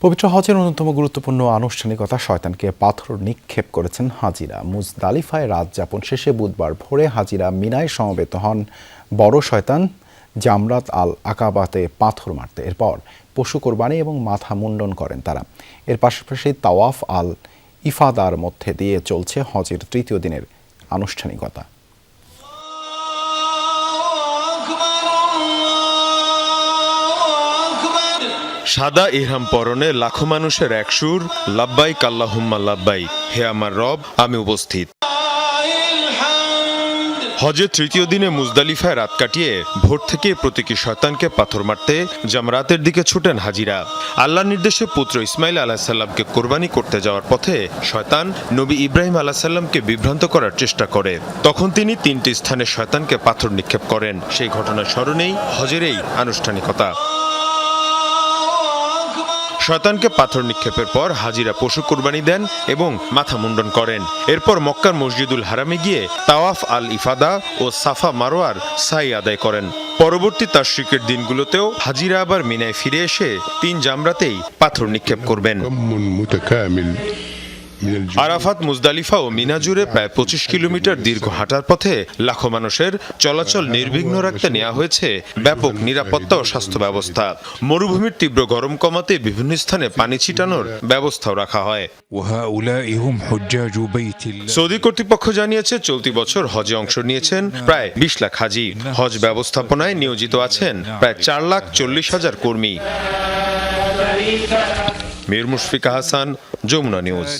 পবিত্র হজের অন্যতম গুরুত্বপূর্ণ আনুষ্ঠানিকতা শয়তানকে পাথর নিক্ষেপ করেছেন হাজিরা। মুজদালিফায় রাত যাপন শেষে বুধবার ভোরে হাজিরা মিনায় সমবেত হন বড় শয়তান জামরাত আল আকাবাতে পাথর মারতে। এরপর পশু কোরবানি এবং মাথা মুন্ডন করেন তারা। এর পাশাপাশি তাওয়াফ আল ইফাদার মধ্যে দিয়ে চলছে হজের তৃতীয় দিনের আনুষ্ঠানিকতা। সাদা ইহরাম পরনে লাখো মানুষের এক সুর, লাব্বাইক আল্লাহুম্মা লাব্বাইক, হে আমার রব, আমি উপস্থিত। হজের তৃতীয় দিনে মুজদালিফায় রাত কাটিয়ে ভোর থেকে প্রতীকী শয়তানকে পাথর মারতে জামরাতের দিকে ছুটেন হাজিরা। আল্লাহর নির্দেশে পুত্র ইসমাইল আলাহিসাল্লামকে কোরবানি করতে যাওয়ার পথে শয়তান নবী ইব্রাহিম আলাহিসাল্লামকে বিভ্রান্ত করার চেষ্টা করে। তখন তিনি তিনটি স্থানে শয়তানকে পাথর নিক্ষেপ করেন। সেই ঘটনার স্মরণেই হজের এই আনুষ্ঠানিকতা। শয়তানকে পাথর নিক্ষেপের পর হাজিরা পশু কোরবানি দেন এবং মাথা মুন্ডন করেন। এরপর মক্কার মসজিদুল হারামে গিয়ে তাওয়াফ আল ইফাদা ও সাফা মারোয়ার সাই আদায় করেন। পরবর্তী তাশরিকের দিনগুলোতেও হাজিরা আবার মিনায় ফিরে এসে তিন জামরাতেই পাথর নিক্ষেপ করবেন। আরাফাত, মুজদালিফা ও মিনা জুড়ে প্রায় ২৫ কিলোমিটার দীর্ঘ হাঁটার পথে লাখো মানুষের চলাচল নির্বিঘ্ন রাখতে নেওয়া হয়েছে ব্যাপক নিরাপত্তা ও স্বাস্থ্য ব্যবস্থা। মরুভূমির তীব্র গরম কমাতে বিভিন্ন স্থানে পানি ছিটানোর ব্যবস্থাও রাখা হয়। সৌদি কর্তৃপক্ষ জানিয়েছে চলতি বছর হজে অংশ নিয়েছেন প্রায় ২০ লাখ হাজি। হজ ব্যবস্থাপনায় নিয়োজিত আছেন প্রায় ৪,৪০,০০০ কর্মী। মীর মুশফিকা হাসান, যমুনা নিউজ।